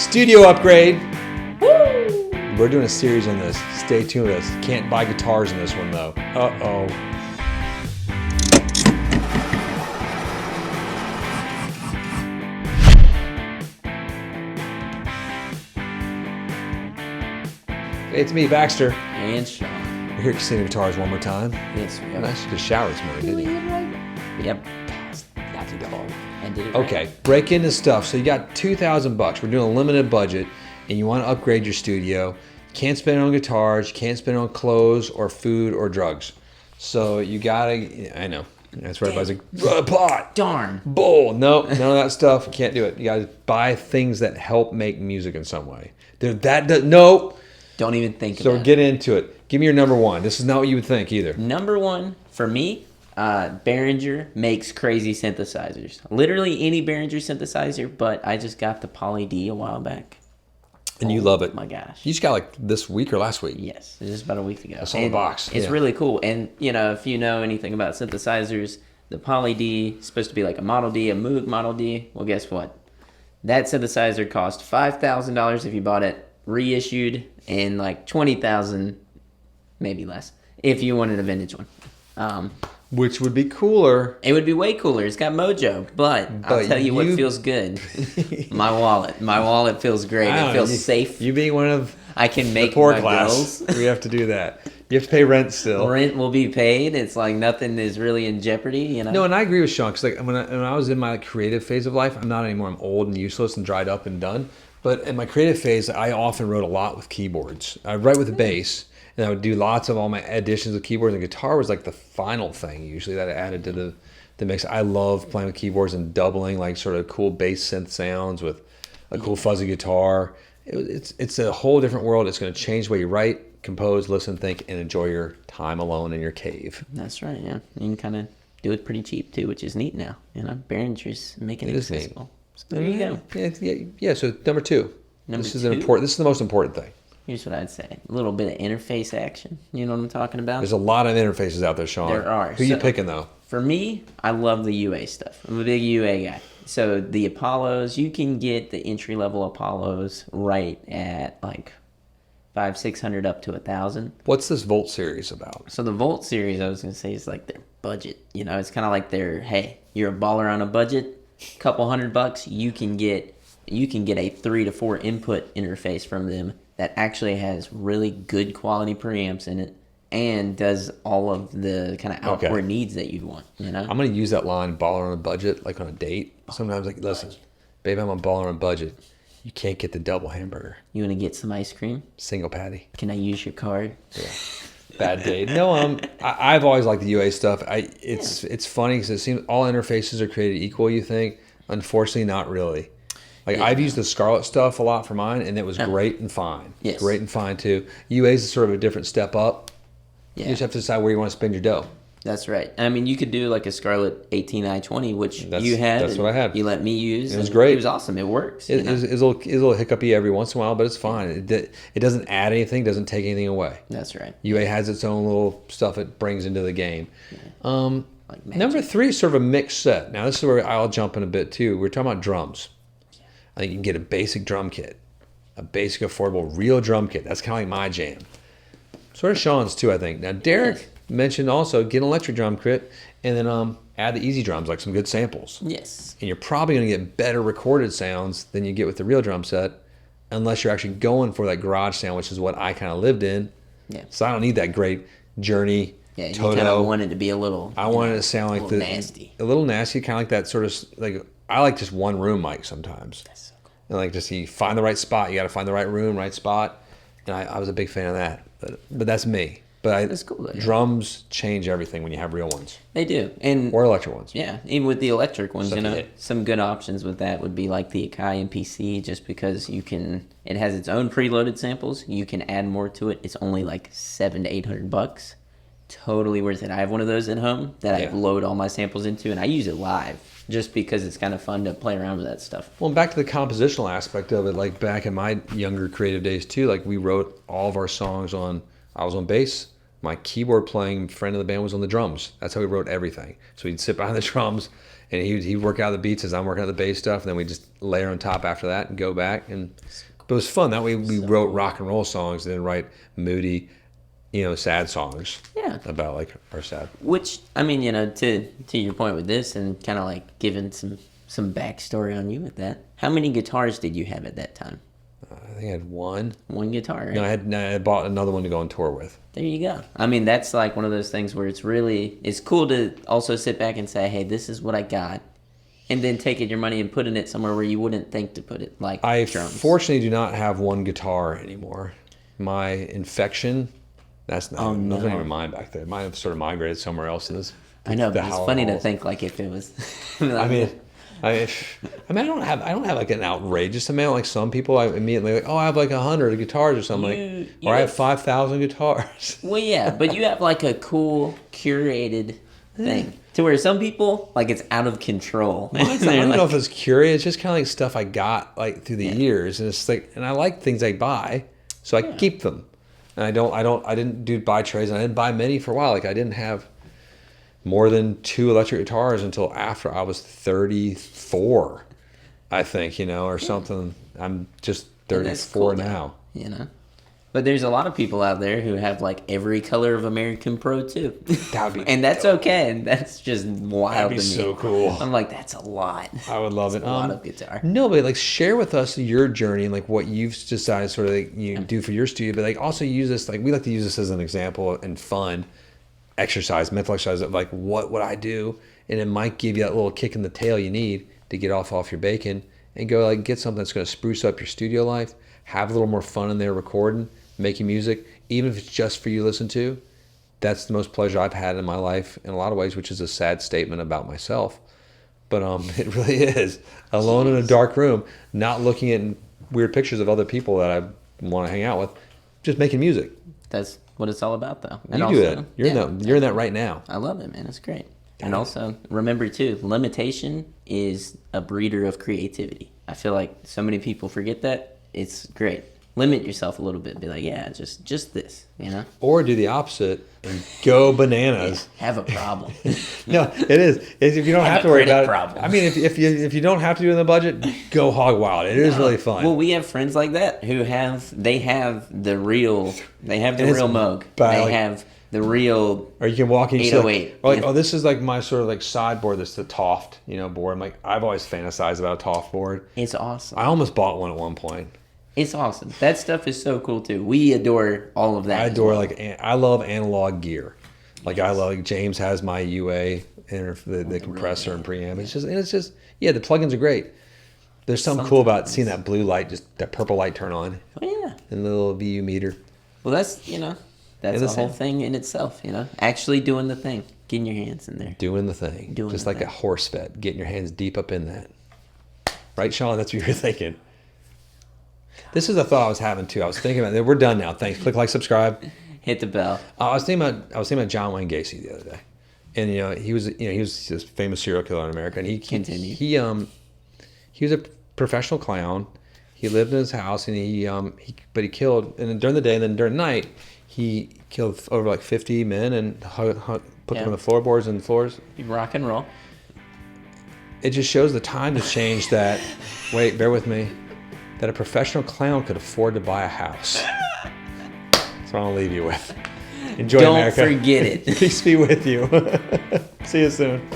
Studio upgrade. Woo! We're doing a series on this. Stay tuned with us. Can't buy guitars in this one, though. Uh-oh. Hey, it's me, Baxter. And Sean. We're here at Casino Guitars one more time. Yes, we are. Nice to shower this morning, didn't you? Yep. Got to go. I did it right. Okay, break into stuff. So you got $2,000. We're doing a limited budget, and you want to upgrade your studio. Can't spend it on guitars. You can't spend it on clothes or food or drugs. So you gotta. I know. That's right. Everybody's like, pot, Darn. bowl. Nope, none of that stuff. You can't do it. You gotta buy things that help make music in some way. Nope. Don't even think So about it. get into it. Give me your number one. This is not what you would think either. Number one, for me, Behringer makes crazy synthesizers. Literally any Behringer synthesizer, but I just got the Poly D a while back. And you love it. Oh my gosh. You just got like this week or last week. Yes, it's just about a week ago. I saw the box. It's Yeah. really cool. And, you know, if you know anything about synthesizers, the Poly D is supposed to be like a Model D, a Moog Model D. Well, guess what? That synthesizer cost $5,000 if you bought it reissued, and like $20,000, maybe less, if you wanted a vintage one. Which would be cooler. It would be way cooler. It's got mojo, but I'll tell you what feels good. My wallet. My wallet feels great. It feels safe. You being one of I can make the poor my class, bills. we have to do that. You have to pay rent still. Rent will be paid. It's like nothing is really in jeopardy, you know? No, and I agree with Sean, because like when I was in my creative phase of life, I'm not anymore. I'm old and useless and dried up and done. But in my creative phase, I often wrote a lot with keyboards. I write with a bass, and I would do lots of all my additions of keyboards. And guitar was like the final thing usually that I added to the mix. I love playing with keyboards and doubling like sort of cool bass synth sounds with a cool fuzzy guitar. It's a whole different world. It's going to change the way you write, compose, listen, think, and enjoy your time alone in your cave. That's right, yeah. You can kind of do it pretty cheap too, which is neat now. You know, Behringer's making it accessible. So there you go. Yeah. So number two. This is the most important thing. Here's what I'd say: a little bit of interface action. You know what I'm talking about? There's a lot of interfaces out there, Sean. There are. Who you picking though? For me, I love the UA stuff. I'm a big UA guy. So the Apollos, you can get the entry level Apollos right at like $500-600 up to $1,000. What's this Volt series about? So the Volt series, I was gonna say, is like their budget. You know, it's kind of like their, hey, you're a baller on a budget, couple $100, you can get a 3 to 4 input interface from them that actually has really good quality preamps in it and does all of the kind of outboard needs that you'd want, you know? I'm going to use that line, baller on a budget, like on a date. Sometimes like, listen, babe, I'm a baller on a budget. You can't get the double hamburger. You want to get some ice cream? Single patty. Can I use your card? Yeah. Bad date. No, I've always liked the UA stuff. It's funny because it seems all interfaces are created equal, you think. Unfortunately, not really. Like I've used the Scarlett stuff a lot for mine, and it was great and fine. Yes. Great and fine too. UA is sort of a different step up. Yeah. You just have to decide where you want to spend your dough. That's right. I mean, you could do like a Scarlett 18i20, which you had. That's what I had. You let me use. It was great. It was awesome. It works. It's a little hiccupy every once in a while, but it's fine. It doesn't add anything, doesn't take anything away. That's right. UA has its own little stuff it brings into the game. Yeah. Like number 3 is sort of a mixed set. Now, this is where I'll jump in a bit too. We're talking about drums. Yeah. I think you can get a basic drum kit, a basic affordable real drum kit. That's kind of like my jam. Sort of Sean's too, I think. Now, Derek mentioned also get an electric drum kit and then add the easy drums, like some good samples. Yes. And you're probably going to get better recorded sounds than you get with the real drum set, unless you're actually going for that garage sound, which is what I kind of lived in. Yeah. So I don't need that great Journey. Yeah, you Toto. kind of want it to be a little. I wanted it to sound like nasty. A little nasty, kind of like that sort of like I like just one room mic sometimes. That's so cool. And like just you find the right spot, you got to find the right room, right spot, and I was a big fan of that. But that's me. But That's cool, though, yeah. Drums change everything when you have real ones They do, and or electric ones. yeah, even with the electric ones, Stuff you to know, hit. some good options with that would be like the Akai MPC, just because it has its own preloaded samples. You can add more to it. It's only like $700 to $800. Totally worth it. I have one of those at home that I load all my samples into, and I use it live just because it's kind of fun to play around with that stuff. Well, and back to the compositional aspect of it, like back in my younger creative days too, like we wrote all of our songs I was on bass, my keyboard playing friend of the band was on the drums. That's how we wrote everything. So we'd sit behind the drums and he'd work out the beats as I'm working out the bass stuff, and then we just layer on top after that and go back. And but it was fun. That way we wrote rock and roll songs and then write moody, sad songs. Yeah. About like our sad. Which, I mean, to your point with this, and kind of like giving some backstory on you with that. How many guitars did you have at that time? I think I had one. One guitar, right? No, I bought another one to go on tour with. There you go. I mean, that's like one of those things where it's cool to also sit back and say, hey, this is what I got. And then taking your money and putting it somewhere where you wouldn't think to put it, like I drums. Fortunately do not have one guitar anymore. My infection, that's not even mine back there. Mine have sort of migrated somewhere else in this. I know, but it's funny to think like if it was. Like, I don't have like an outrageous amount. Like some people, I immediately like, I have like 100 guitars or something. Or I have 5,000 guitars. Well, yeah, but you have like a cool curated thing to where some people like it's out of control. I don't know if it's curated. It's just kind of like stuff I got like through the years, and it's like, and I like things I buy, so I keep them. And I didn't buy trays, and I didn't buy many for a while. Like I didn't have more than 2 electric guitars until after I was 34, I think, or something. I'm just 34 cool, now. But there's a lot of people out there who have like every color of American Pro too. That would be and that's okay, and that's just wild That'd be to me. so cool. I'm like, that's a lot. I would love it. A lot of guitar. No, but like share with us your journey and like what you've decided sort of like do for your studio, but like also use this, like we like to use this as an example and fun exercise, mental exercise of like what would I do, and it might give you that little kick in the tail you need to get off your bacon and go like get something that's going to spruce up your studio life, have a little more fun in there recording, making music, even if it's just for you to listen to. That's the most pleasure I've had in my life in a lot of ways, which is a sad statement about myself, but it really is. Alone in a dark room, not looking at weird pictures of other people that I want to hang out with, just making music. That's what it's all about, though. And you do that. You're in that right now. I love it, man. It's great. And also, remember, too, limitation is a breeder of creativity. I feel like so many people forget that. It's great. Limit yourself a little bit. Be like, just this, Or do the opposite and go bananas. Have a problem. No, it is. If you don't have to worry about problem. it. I mean, if you don't have to do it in the budget, go hog wild. It is really fun. Well, we have friends like that who have the real Moog. They have the real. Or you can walk in 808. Or like, this is like my sort of like sideboard. That's the Toft, board. I'm like, I've always fantasized about a Toft board. It's awesome. I almost bought one at one point. It's awesome. That stuff is so cool too. We adore all of that. I love analog gear. Like I love James has my UA the compressor and preamp. It's just the plugins are great. There's something cool about seeing that blue light, just that purple light turn on. Oh yeah. And the little VU meter. Well, that's a whole thing in itself. Actually doing the thing, getting your hands in there, doing the thing, just like a horse bet, getting your hands deep up in that. Right, Sean? That's what you're thinking. This is a thought I was having too. I was thinking about it. We're done now. Thanks. Click like, subscribe. Hit the bell. I was thinking about John Wayne Gacy the other day, and he was this famous serial killer in America, and he was a professional clown. He lived in his house, and he killed, and during the day and then during the night he killed over like 50 men and put them on the floorboards and floors. Rock and roll. It just shows the time has changed. That wait, bear with me. That a professional clown could afford to buy a house. That's what I'll leave you with. Enjoy America. Don't forget it. Peace be with you. See you soon.